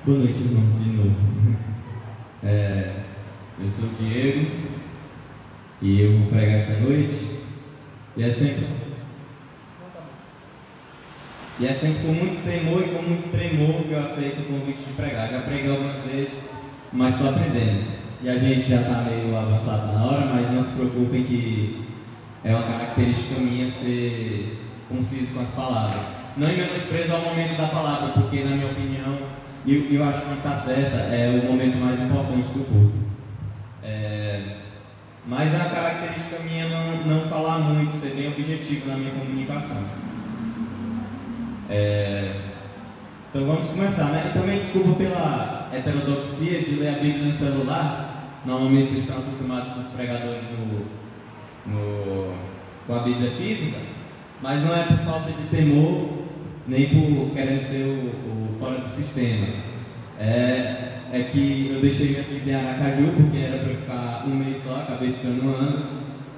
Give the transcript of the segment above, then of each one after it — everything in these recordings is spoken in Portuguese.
Boa noite, irmãos, de novo. Eu sou o Diego e eu vou pregar essa noite. E é sempre com muito temor e com muito tremor que eu aceito o convite de pregar. Já preguei algumas vezes, mas estou aprendendo. E a gente já está meio avançado na hora, mas não se preocupem que é uma característica minha ser conciso com as palavras. Não em menosprezo ao momento da palavra, porque na minha opinião, e eu acho que está certa, é o momento mais importante do culto. Mas a característica minha é não falar muito, ser bem objetivo na minha comunicação. Então vamos começar, né? E também desculpa pela heterodoxia de ler a Bíblia no celular. Normalmente vocês estão acostumados com os pregadores com a Bíblia física, mas não é por falta de temor, nem por querer ser o fora do sistema. É que eu deixei minha Bíblia em Aracaju, porque era para ficar um mês só, acabei ficando um ano,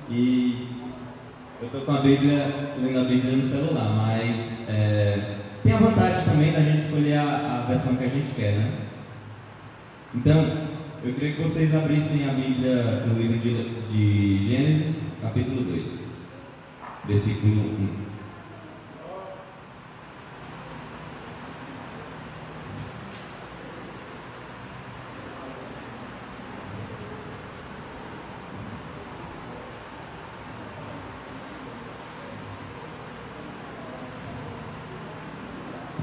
e eu estou com a Bíblia, lendo a Bíblia no celular, mas tem a vantagem também da gente escolher a versão que a gente quer, né? Então, eu queria que vocês abrissem a Bíblia no livro de Gênesis, capítulo 2, versículo 1.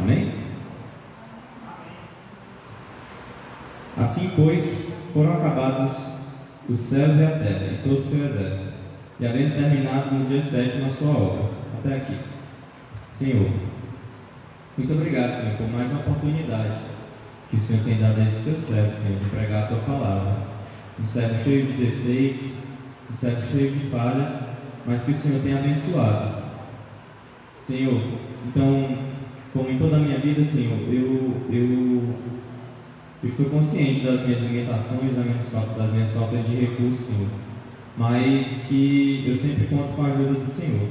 Amém? Assim, pois, foram acabados os céus e a terra, e todo o seu exército, e havendo terminado no dia 7 a sua obra. Até aqui. Senhor, muito obrigado, Senhor, por mais uma oportunidade que o Senhor tem dado a esse teu servo, Senhor, de pregar a tua palavra. Um servo cheio de defeitos, um servo cheio de falhas, mas que o Senhor tem abençoado. Senhor, então, como em toda a minha vida, Senhor, eu fui consciente das minhas limitações, das minhas faltas de recursos, Senhor, mas que eu sempre conto com a ajuda do Senhor.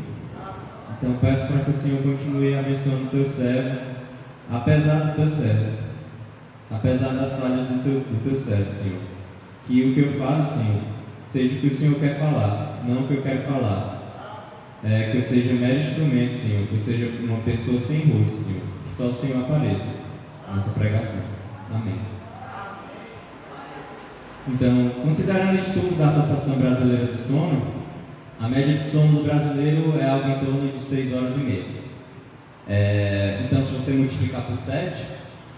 Então peço para que o Senhor continue abençoando o teu servo, apesar do teu servo, apesar das falhas do teu servo, Senhor. Que o que eu falo, Senhor, seja o que o Senhor quer falar, não o que eu quero falar. Que eu seja um mero instrumento, Senhor, que eu seja uma pessoa sem rosto, Senhor, que só o Senhor apareça nessa pregação. Amém. Então, considerando o estudo da Associação Brasileira de Sono, a média de sono do brasileiro é algo em torno de 6 horas e meia. Então, se você multiplicar por 7,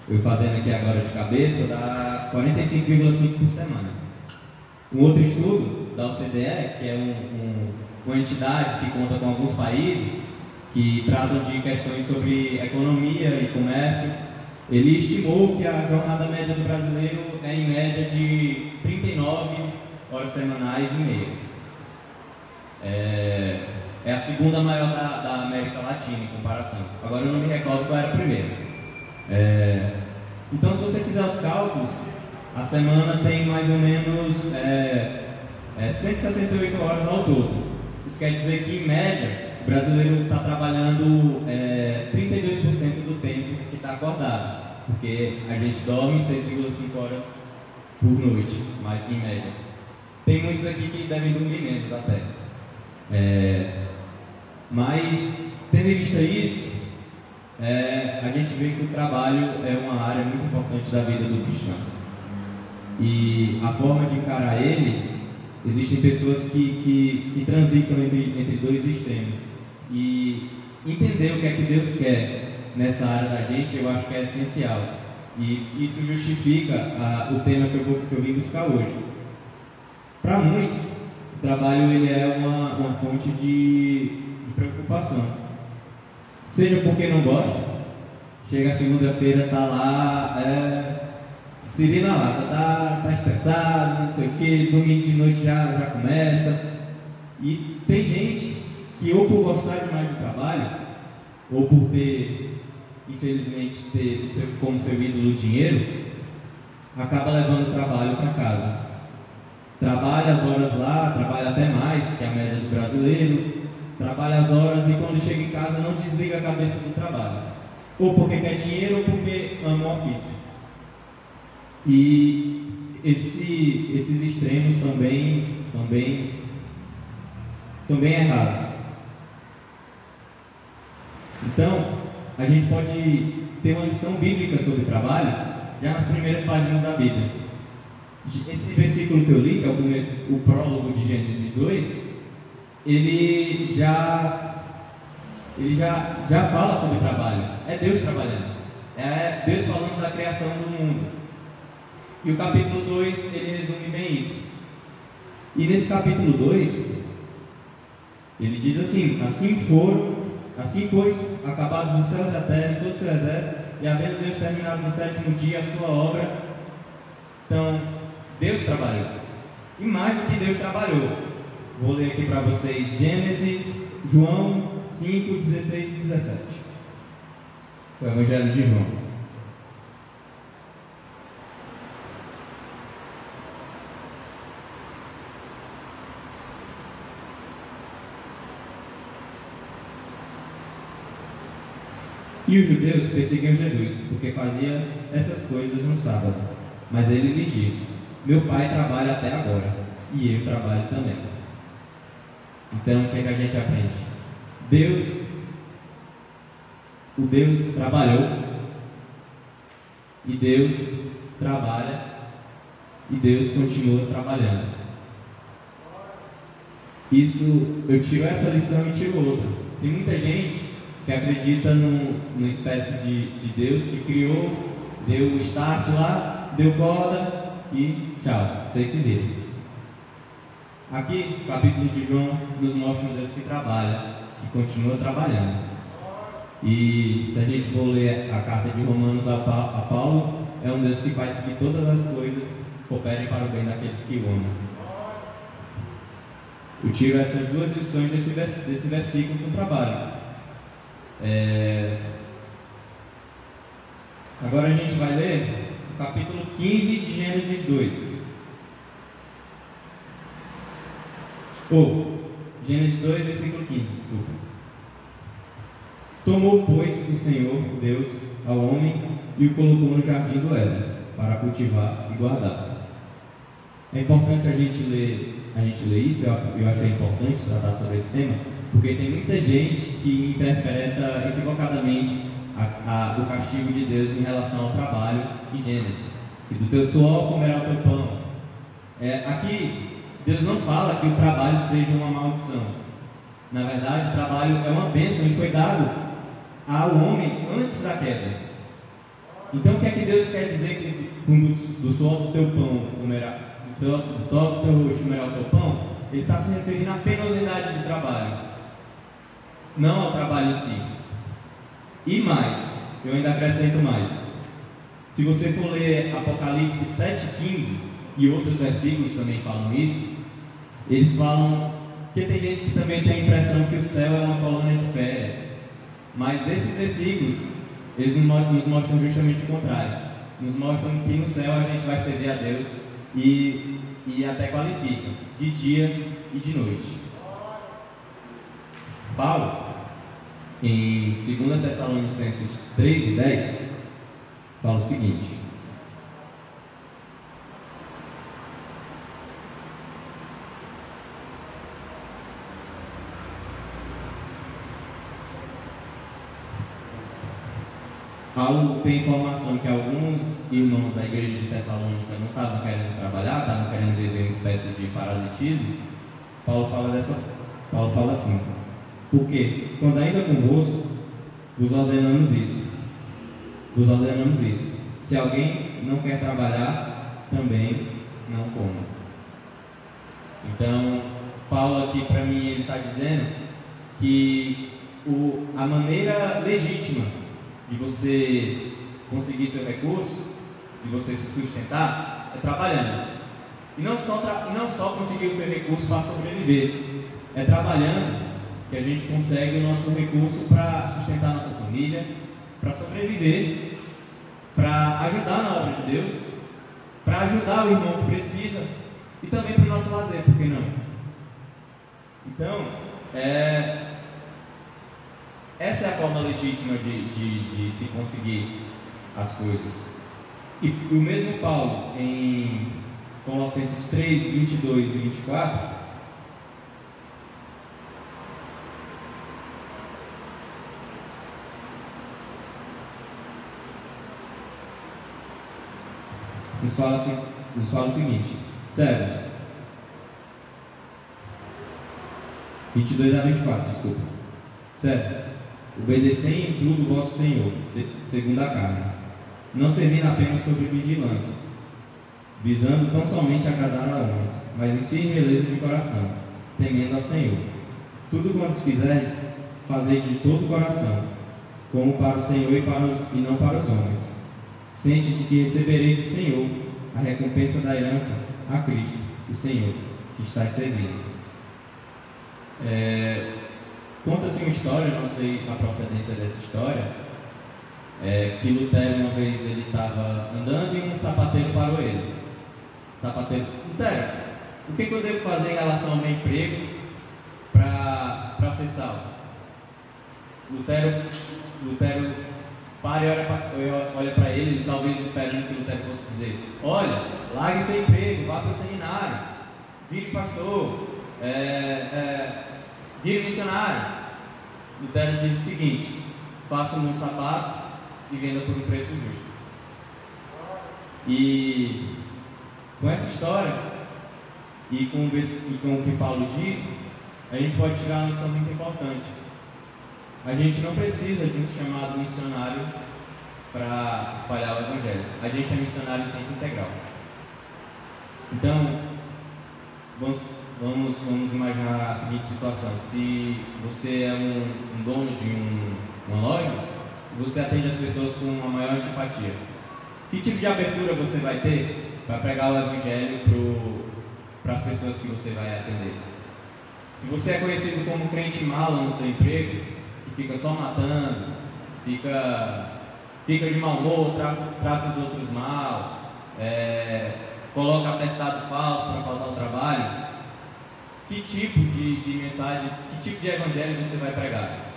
eu fazendo aqui agora de cabeça, dá 45,5 por semana. Um outro estudo da OCDE, que é uma entidade que conta com alguns países que tratam de questões sobre economia e comércio, ele estimou que a jornada média do brasileiro é em média de 39 horas semanais e meia. É a segunda maior da América Latina em comparação. Agora eu não me recordo qual era a primeira. Então, se você fizer os cálculos, a semana tem mais ou menos 168 horas ao todo. Isso quer dizer que, em média, o brasileiro está trabalhando 32% do tempo que está acordado, porque a gente dorme 6,5 horas por noite, mas em média. Tem muitos aqui que devem dormir menos até. Mas, tendo em vista isso, a gente vê que o trabalho é uma área muito importante da vida do cristão. E a forma de encarar ele, existem pessoas que transitam entre dois extremos. E entender o que é que Deus quer nessa área da gente, eu acho que é essencial. E isso justifica o tema que eu vim buscar hoje. Para muitos, o trabalho ele é uma fonte de preocupação. Seja porque não gosta, chega a segunda-feira, está lá, sirena lá, tá estressado, não sei o que, domingo de noite já começa. E tem gente que, ou por gostar demais do trabalho, ou por ter, infelizmente, como seu ídolo o dinheiro, acaba levando o trabalho para casa. Trabalha as horas lá, trabalha até mais, que é a média do brasileiro, trabalha as horas e quando chega em casa não desliga a cabeça do trabalho. Ou porque quer dinheiro ou porque ama o ofício. E esses extremos são bem errados. Então, a gente pode ter uma lição bíblica sobre trabalho já nas primeiras páginas da Bíblia. Esse versículo que eu li, que é o prólogo de Gênesis 2, ele já fala sobre trabalho. É Deus trabalhando. É Deus falando da criação do mundo. E o capítulo 2, ele resume bem isso. E nesse capítulo 2, ele diz assim: assim pois, acabados os céus e a terra e todo o seu exército, e havendo Deus terminado no sétimo dia a sua obra. Então, Deus trabalhou. E mais do que Deus trabalhou. Vou ler aqui para vocês João 5, 16 e 17. O Evangelho de João. E os judeus perseguiam Jesus, porque fazia essas coisas no sábado. Mas ele lhes disse: meu pai trabalha até agora, e eu trabalho também. Então, o que é que a gente aprende? O Deus trabalhou, e Deus trabalha, e Deus continua trabalhando. Isso, eu tiro essa lição e tiro outra. Tem muita gente que acredita numa espécie de Deus que criou, deu o start lá, deu corda e tchau, vocês se viram. Aqui, o capítulo de João nos mostra um Deus que trabalha, que continua trabalhando. E se a gente for ler a carta de Romanos a Paulo, é um Deus que faz que todas as coisas cooperem para o bem daqueles que o amam. Eu tiro essas duas lições desse versículo do trabalho. Agora a gente vai ler o capítulo 15 de Gênesis 2. Gênesis 2, versículo 15, desculpa. Tomou, pois, o Senhor Deus ao homem e o colocou no jardim do Éden para cultivar e guardar. É importante a gente ler isso. Eu achei importante tratar sobre esse tema, porque tem muita gente que interpreta equivocadamente o castigo de Deus em relação ao trabalho em Gênesis. E do teu suor comerá o teu pão. Aqui, Deus não fala que o trabalho seja uma maldição. Na verdade, o trabalho é uma bênção e foi dado ao homem antes da queda. Então, o que é que Deus quer dizer com do suor do teu pão comerá, do suor do teu rosto comerá o teu pão? Ele está se referindo à penosidade do trabalho, não ao trabalho em si. E mais, eu ainda acrescento mais. Se você for ler Apocalipse 7,15 e outros versículos também falam isso, eles falam, porque tem gente que também tem a impressão que o céu é uma colônia de férias, mas esses versículos, eles nos mostram justamente o contrário. Nos mostram que no céu a gente vai servir a Deus e até qualifica, de dia e de noite. Paulo, em 2 Tessalonicenses 3 e 10, fala o seguinte: Paulo tem informação que alguns irmãos da igreja de Tessalônica não estavam querendo trabalhar, estavam querendo viver uma espécie de parasitismo. Paulo fala assim: porque quando ainda convosco vos ordenamos isso. Se alguém não quer trabalhar, também não coma. Então, Paulo aqui para mim, ele está dizendo que a maneira legítima de você conseguir seu recurso, de você se sustentar, é trabalhando. E não só conseguir o seu recurso para sobreviver, é trabalhando que a gente consegue o nosso recurso para sustentar nossa família, para sobreviver, para ajudar na obra de Deus, para ajudar o irmão que precisa e também para o nosso lazer, por que não? Então, essa é a forma legítima de se conseguir as coisas. E o mesmo Paulo, em Colossenses 3, 22 e 24, nos fala o seguinte: servos, 22 a 24, desculpa. Servos, obedecei em tudo o vosso Senhor, segundo a carne, não servindo apenas sob vigilância, visando tão somente agradar a homens, mas em singeleza de coração, temendo ao Senhor. Tudo quanto fizerdes, fazei de todo o coração, como para o Senhor e não para os homens, ciente de que receberei do Senhor a recompensa da herança a Cristo, o Senhor, que está servindo. Conta-se uma história, não sei a procedência dessa história, que Lutero, uma vez, ele estava andando e um sapateiro parou ele. Sapateiro: Lutero, o que eu devo fazer em relação ao meu emprego para ser salvo? Lutero para e olha para ele, talvez esperando que Lutero fosse dizer: olha, largue seu emprego, vá para o seminário, vire pastor, vire missionário. Lutero diz o seguinte: faça um sapato e venda por um preço justo. E com essa história e com o que Paulo diz, a gente pode tirar uma lição muito importante. A gente não precisa de um chamado missionário para espalhar o Evangelho. A gente é missionário em tempo integral. Então, vamos imaginar a seguinte situação: se você é um dono de uma loja, você atende as pessoas com uma maior antipatia. Que tipo de abertura você vai ter para pregar o Evangelho para as pessoas que você vai atender? Se você é conhecido como crente mala no seu emprego, que fica só matando, fica de mau humor, trata os outros mal, coloca atestado falso para faltar ao trabalho, que tipo de mensagem, que tipo de evangelho você vai pregar?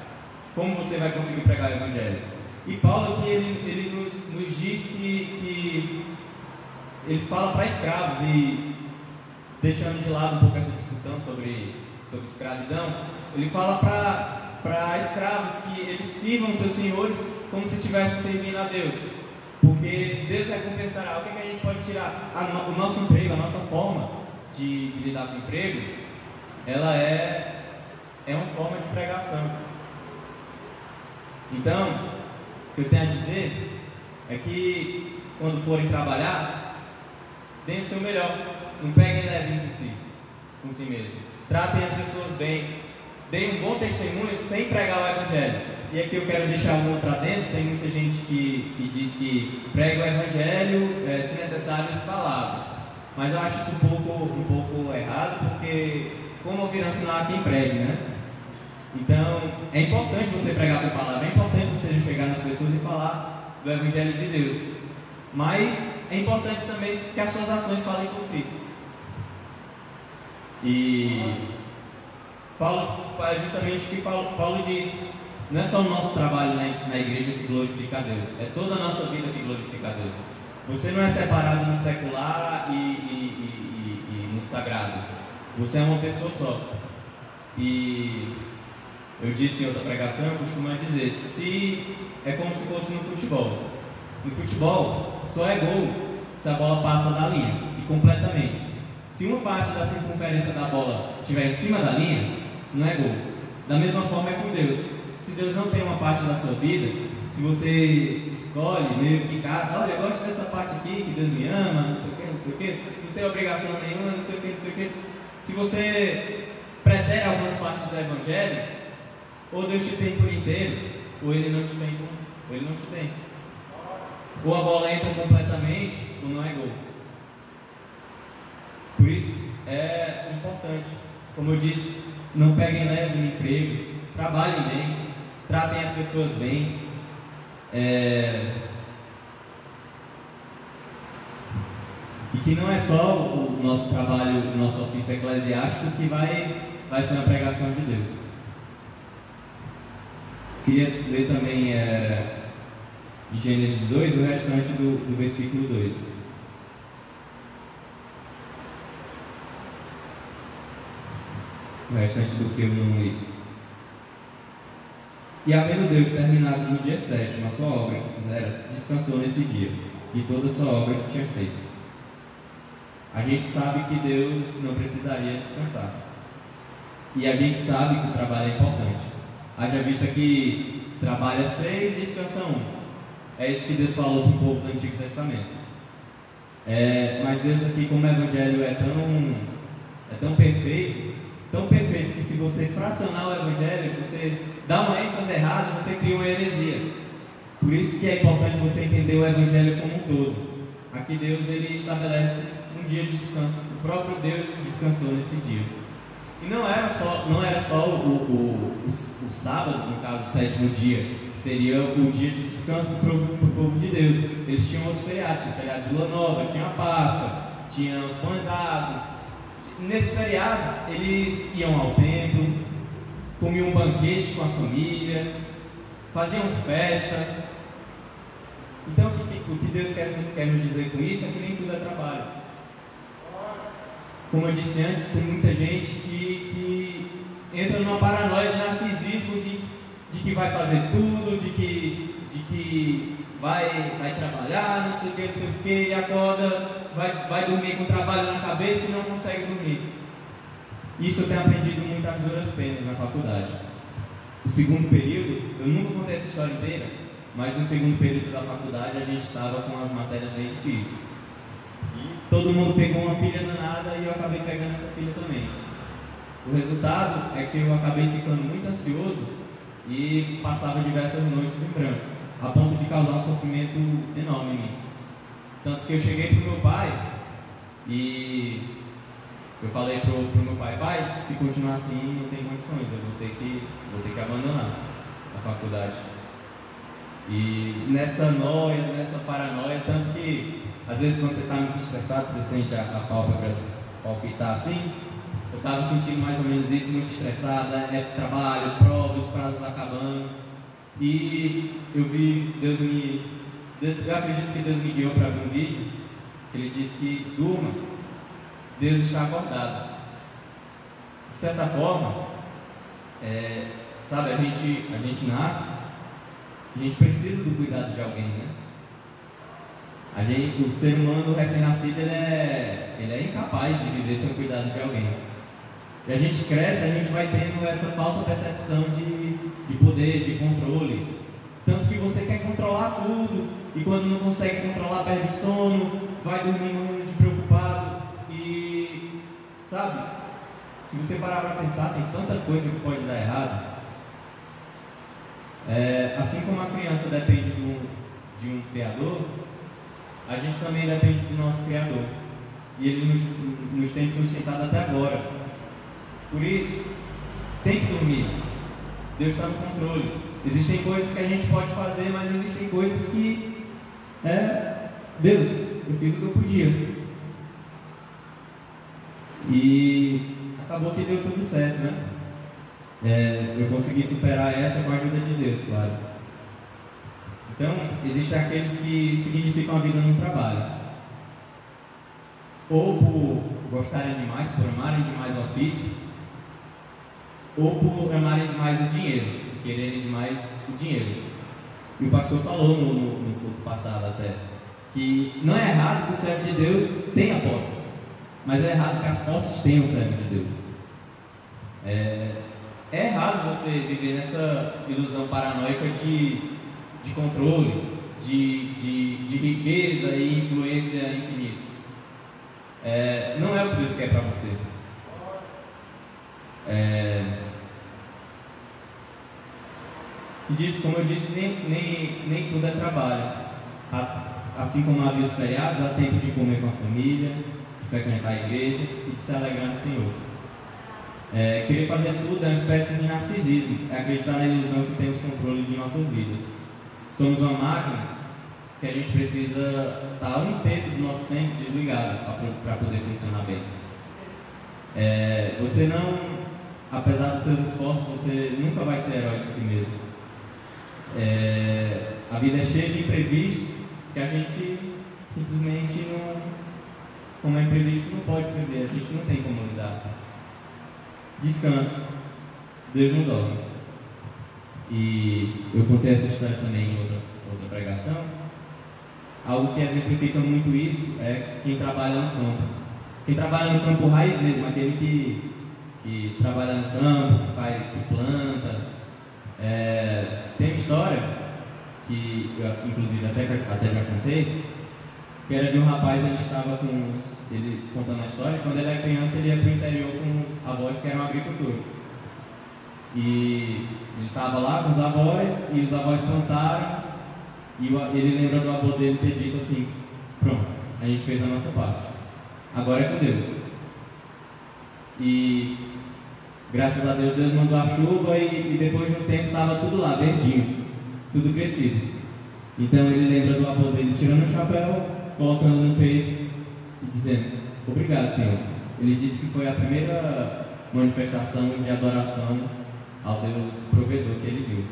Como você vai conseguir pregar o evangelho? E Paulo aqui, ele nos diz que ele fala para escravos, e deixando de lado um pouco essa discussão sobre escravidão, ele fala para escravos que eles sirvam seus senhores como se estivessem servindo a Deus, porque Deus recompensará. O que a gente pode tirar? O nosso emprego, a nossa forma de lidar com o emprego, ela é uma forma de pregação. Então, o que eu tenho a dizer é que quando forem trabalhar, deem o seu melhor, não peguem leve com si mesmo, tratem as pessoas bem, deem um bom testemunho sem pregar o Evangelho. E aqui eu quero deixar um outro adendo. Tem muita gente que diz que prega o Evangelho, se necessário, as palavras, mas eu acho isso um pouco errado, porque como ouvirão ensinar a quem pregue, né? Então, é importante você pregar com a palavra, é importante você chegar nas pessoas e falar do Evangelho de Deus, mas é importante também que as suas ações falem por si. E é justamente o que Paulo diz: não é só o nosso trabalho na igreja que glorifica a Deus, é toda a nossa vida que glorifica a Deus. Você não é separado no secular e no sagrado, você é uma pessoa só. E eu disse em outra pregação, eu costumo dizer, se é como se fosse no futebol. No futebol, só é gol se a bola passa da linha, e completamente. Se uma parte da circunferência da bola estiver em cima da linha, não é gol. Da mesma forma é com Deus. Se Deus não tem uma parte da sua vida, se você escolhe meio que cada, olha, eu gosto dessa parte aqui, que Deus me ama, não sei o que, não tem obrigação nenhuma, não sei o que. Se você pretere algumas partes do Evangelho, ou Deus te tem por inteiro, ou Ele não te tem. Ou a bola entra completamente, ou não é gol. Por isso, é importante, como eu disse, não peguem leve no emprego, trabalhem bem, tratem as pessoas bem. E que não é só o nosso trabalho, o nosso ofício eclesiástico que vai ser uma pregação de Deus. Queria ler também de Gênesis 2, o restante do versículo 2. O restante do que eu não li. E havendo Deus terminado no dia 7 a sua obra que fizera, descansou nesse dia, e toda a sua obra que tinha feito. A gente sabe que Deus não precisaria descansar. E a gente sabe que o trabalho é importante. Haja vista que trabalha 6, descansa 1. É isso que Deus falou para o povo do Antigo Testamento. Mas Deus aqui, como o Evangelho é tão perfeito que se você fracionar o Evangelho, você dá uma ênfase errada, você cria uma heresia. Por isso que é importante você entender o Evangelho como um todo. Aqui Deus ele estabelece um dia de descanso. O próprio Deus descansou nesse dia. E não era só o sábado, no caso o 7º dia, que seria o dia de descanso para o povo de Deus. Eles tinham outros feriados, tinha feriado de Lua Nova, tinha a Páscoa, tinha os pães asmos. Nesses feriados, eles iam ao templo, comiam um banquete com a família, faziam festa. Então, o que Deus quer nos dizer com isso é que nem tudo é trabalho. Como eu disse antes, tem muita gente que entra numa paranoia de narcisismo de que vai fazer tudo, de que vai trabalhar, não sei o que, e acorda, vai dormir com o trabalho na cabeça e não consegue dormir. Isso eu tenho aprendido muito às duras penas na faculdade. O segundo período, eu nunca contei essa história inteira, mas no segundo período da faculdade a gente estava com as matérias bem difíceis. E todo mundo pegou uma pilha danada e eu acabei pegando essa pilha também. O resultado é que eu acabei ficando muito ansioso e passava diversas noites em branco, a ponto de causar um sofrimento enorme em mim. Tanto que eu cheguei para o meu pai e eu falei para o meu pai: pai, se continuar assim não tem condições, eu vou ter que abandonar a faculdade. E nessa noia, nessa paranoia, tanto que às vezes quando você está muito estressado, você sente a pálpebra palpitar assim. Eu estava sentindo mais ou menos isso, muito estressada, trabalho, prova, os prazos acabando. E eu vi eu acredito que Deus me guiou para ver um vídeo, que ele disse que durma, Deus está acordado. De certa forma, sabe, a gente nasce, a gente precisa do cuidado de alguém, né? O ser humano recém-nascido, ele é incapaz de viver sem o cuidado de alguém. E a gente cresce, a gente vai tendo essa falsa percepção de poder, de controle. Tanto que você quer controlar tudo, e quando não consegue controlar, perde o sono, vai dormir muito despreocupado. E, sabe, se você parar para pensar, tem tanta coisa que pode dar errado. Assim como a criança depende de um criador, a gente também depende do nosso criador. E ele nos tem sustentado até agora. Por isso, tem que dormir. Deus está no controle. Existem coisas que a gente pode fazer, mas existem coisas que Deus, eu fiz o que eu podia. E acabou que deu tudo certo, né? Eu consegui superar essa com a ajuda de Deus, claro. Então, existem aqueles que significam a vida no trabalho. Ou por gostarem demais, por amarem demais o ofício, ou por amarem demais o dinheiro, quererem demais o dinheiro. E o pastor falou no culto passado até, que não é errado que o servo de Deus tenha posse, mas é errado que as posses tenham o servo de Deus. É errado você viver nessa ilusão paranoica de controle, de riqueza e influência infinitas. Não é o que Deus quer para você. E disso, como eu disse, nem tudo é trabalho. Assim como havia os feriados, há tempo de comer com a família, de frequentar a igreja e de se alegrar no Senhor. Querer fazer tudo é uma espécie de narcisismo, é acreditar na ilusão que temos controle de nossas vidas. Somos uma máquina que a gente precisa estar 1/3 do nosso tempo desligado para poder funcionar bem. Você não, apesar dos seus esforços, você nunca vai ser herói de si mesmo. A vida é cheia de imprevistos que a gente simplesmente não, como é imprevisto, não pode prever, a gente não tem como lidar. Descansa, Deus não dorme. E eu contei essa história também em outra pregação. Algo que exemplifica muito isso é quem trabalha no campo. Quem trabalha no campo raiz mesmo, aquele que trabalha no campo, que planta. Tem uma história que eu, inclusive, até já contei, que era de um rapaz, ele contando a história, quando ele era criança ele ia para o interior com os avós que eram agricultores. E ele estava lá com os avós, e os avós plantaram, e ele lembra do avô dele ter dito assim: pronto, a gente fez a nossa parte, agora é com Deus. E graças a Deus, Deus mandou a chuva e depois de um tempo estava tudo lá, verdinho, tudo crescido. Então ele lembra do avô dele tirando o chapéu, colocando no peito e dizendo: obrigado, Senhor. Ele disse que foi a primeira manifestação de adoração ao Deus provedor que ele viu.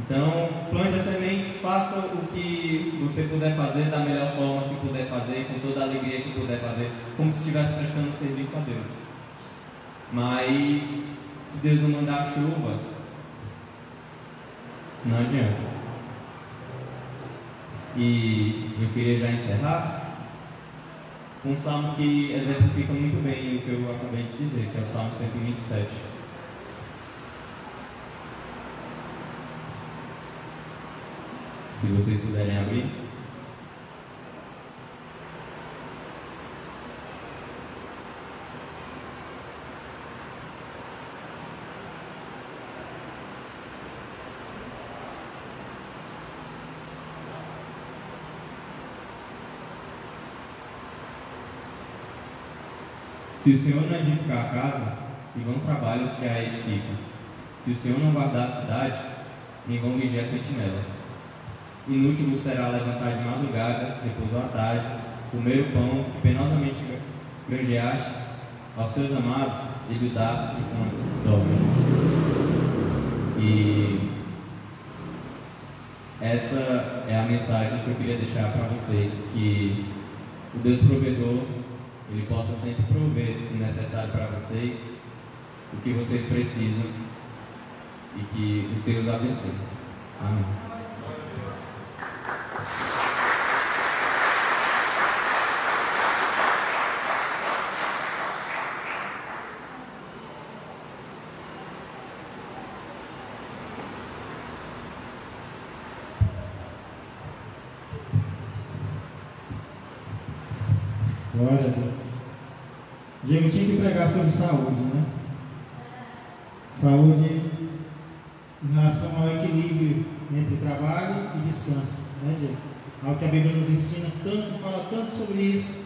Então, plante a semente, faça o que você puder fazer da melhor forma que puder fazer, com toda a alegria que puder fazer, como se estivesse prestando serviço a Deus. Mas, se Deus não mandar a chuva, não adianta. E eu queria já encerrar com um salmo que exemplifica muito bem o que eu acabei de dizer, que é o Salmo 127. Se vocês puderem abrir. Se o Senhor não edificar a casa, em vão trabalham os que a edificam. Se o Senhor não guardar a cidade, em vão vigia a sentinela. Inútil vos será levantar de madrugada, repousar à tarde, comer o pão que penosamente granjeaste, aos seus amados ele o dá enquanto dorme. E essa é a mensagem que eu queria deixar para vocês, que o Deus provedor, Ele possa sempre prover o necessário para vocês, o que vocês precisam, e que o Senhor os abençoe. Amém. Glória a Deus. Diego tinha que pregar sobre saúde, né? Saúde em relação ao equilíbrio entre trabalho e descanso, né, Diego? Algo que a Bíblia nos ensina tanto, fala tanto sobre isso,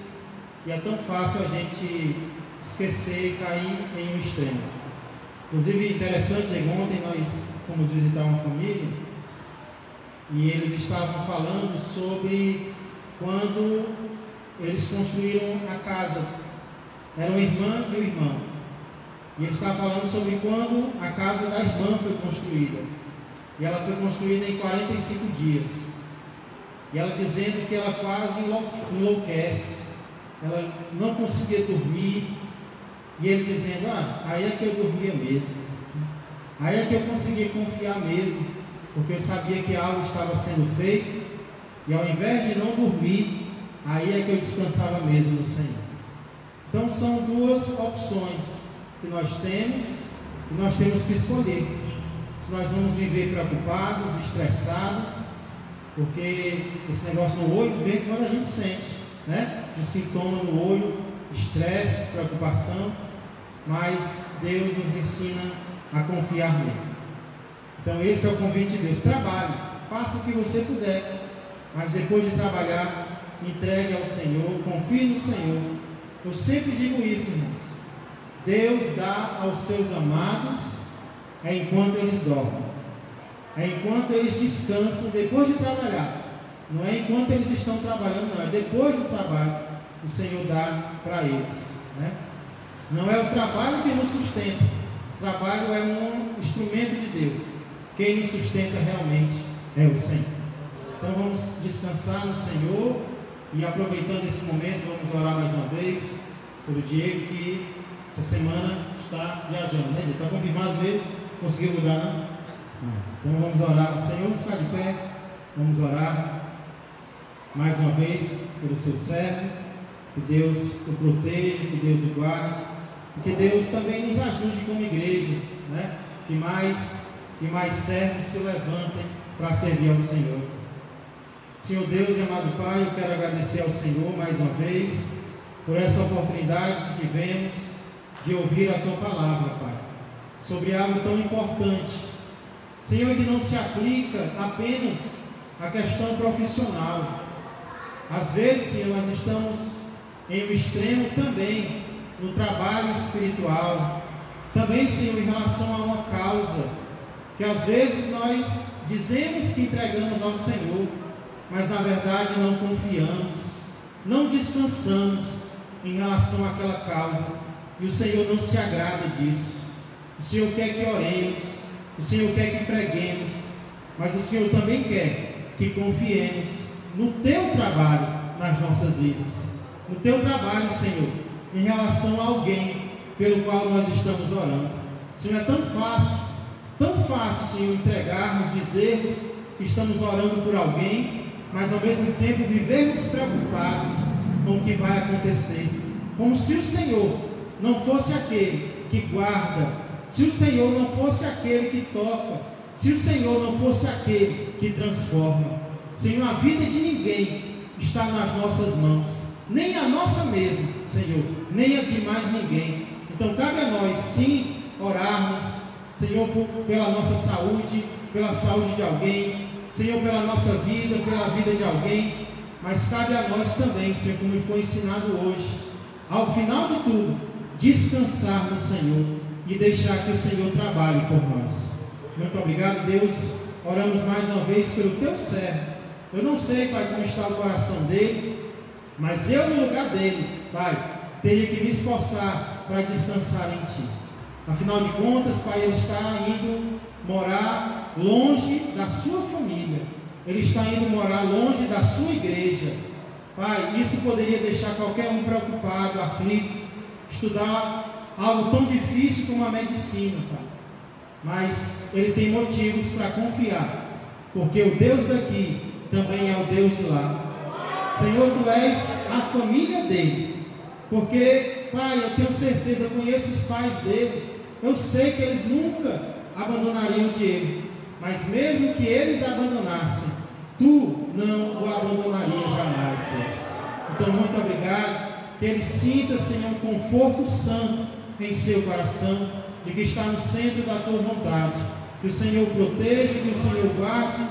e é tão fácil a gente esquecer e cair em um extremo. Inclusive, interessante, Diego, ontem nós fomos visitar uma família e eles estavam falando sobre quando eles construíram a casa. Era uma irmã e um irmão. E ele estava falando sobre quando a casa da irmã foi construída. E ela foi construída em 45 dias. E ela dizendo que ela quase enlouquece. Ela não conseguia dormir. E ele dizendo: aí é que eu dormia mesmo. Aí é que eu conseguia confiar mesmo. Porque eu sabia que algo estava sendo feito. E ao invés de não dormir, aí é que eu descansava mesmo no Senhor. Então são duas opções que nós temos e nós temos que escolher. Se nós vamos viver preocupados, estressados, porque esse negócio no olho vem quando a gente sente, né? Um sintoma no olho, estresse, preocupação, mas Deus nos ensina a confiar nele. Então esse é o convite de Deus: trabalhe, faça o que você puder, mas depois de trabalhar, entregue ao Senhor, confie no Senhor. Eu sempre digo isso, irmãos: Deus dá aos seus amados enquanto eles dormem, enquanto eles descansam depois de trabalhar. Não é enquanto eles estão trabalhando, não, é depois do trabalho o Senhor dá para eles, né? Não é o trabalho que nos sustenta, o trabalho é um instrumento de Deus. quem nos sustenta realmente é o Senhor. Então vamos descansar no Senhor e, aproveitando esse momento, vamos orar mais uma vez pelo Diego, que essa semana está viajando, né? Ele está confirmado mesmo? Conseguiu mudar, não? Então vamos orar. Senhor, vamos ficar de pé, vamos orar mais uma vez pelo seu servo, que Deus o proteja, que Deus o guarde, e que Deus também nos ajude como igreja, né? Que mais servos se levantem para servir ao Senhor. Senhor Deus e amado Pai, eu quero agradecer ao Senhor mais uma vez por essa oportunidade que tivemos de ouvir a Tua palavra, Pai, sobre algo tão importante, Senhor, que não se aplica apenas à questão profissional. Às vezes, Senhor, nós estamos em um extremo também no trabalho espiritual, também, Senhor, em relação a uma causa, que às vezes nós dizemos que entregamos ao Senhor, mas na verdade não confiamos, não descansamos em relação àquela causa, e o Senhor não se agrada disso. O Senhor quer que oremos, o Senhor quer que preguemos, mas o Senhor também quer que confiemos no Teu trabalho nas nossas vidas, no Teu trabalho, Senhor, em relação a alguém pelo qual nós estamos orando. Senhor, é tão fácil, Senhor, entregarmos, dizermos que estamos orando por alguém, mas ao mesmo tempo vivermos preocupados com o que vai acontecer, como se o Senhor não fosse aquele que guarda, se o Senhor não fosse aquele que toca, se o Senhor não fosse aquele que transforma. Senhor, a vida de ninguém está nas nossas mãos, nem a nossa mesma, Senhor, nem a de mais ninguém. Então cabe a nós sim orarmos, Senhor, pela nossa saúde, pela saúde de alguém, Senhor, pela nossa vida, pela vida de alguém, mas cabe a nós também, Senhor, como foi ensinado hoje, ao final de tudo, descansar no Senhor e deixar que o Senhor trabalhe por nós. Muito obrigado, Deus. Oramos mais uma vez pelo Teu servo. Eu não sei, Pai, como está o coração dele, mas eu, no lugar dele, Pai, teria que me esforçar para descansar em Ti. Afinal de contas, Pai, ele está indo morar longe da sua família, ele está indo morar longe da sua igreja. Pai, isso poderia deixar qualquer um preocupado, aflito, estudar algo tão difícil como a medicina, Pai. Mas ele tem motivos para confiar, porque o Deus daqui também é o Deus de lá. Senhor, Tu és a família dele, porque, Pai, eu tenho certeza, eu conheço os pais dele, eu sei que eles nunca abandonariam o Diego, mas mesmo que eles abandonassem, Tu não o abandonaria jamais, Deus. Então, muito obrigado, que ele sinta, Senhor, um conforto santo em seu coração, de que está no centro da Tua vontade, que o Senhor proteja, que o Senhor guarde,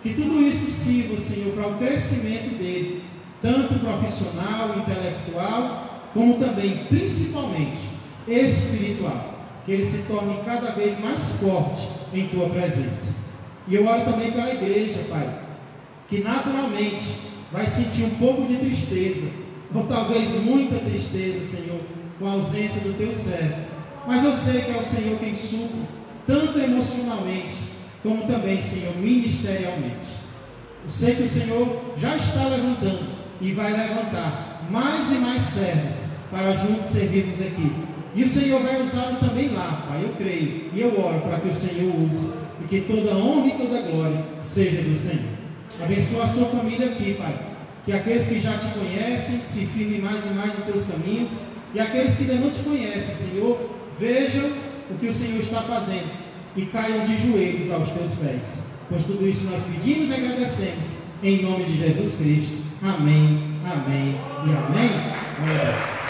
que tudo isso sirva, Senhor, para o crescimento dele, tanto profissional, intelectual, como também, principalmente, espiritual, que ele se torne cada vez mais forte em Tua presença. E eu oro também pela igreja, Pai, que naturalmente vai sentir um pouco de tristeza, ou talvez muita tristeza, Senhor, com a ausência do Teu servo, mas eu sei que é o Senhor quem supre, tanto emocionalmente, como também, Senhor, ministerialmente. Eu sei que o Senhor já está levantando, e vai levantar mais e mais servos, para juntos servirmos aqui, e o Senhor vai usá-lo também lá, Pai, eu creio, e eu oro para que o Senhor use, e que toda honra e toda glória seja do Senhor. Abençoa a sua família aqui, Pai, que aqueles que já Te conhecem, se firmem mais e mais nos Teus caminhos, e aqueles que ainda não Te conhecem, Senhor, vejam o que o Senhor está fazendo, e caiam de joelhos aos Teus pés, pois tudo isso nós pedimos e agradecemos, em nome de Jesus Cristo. Amém, amém e amém.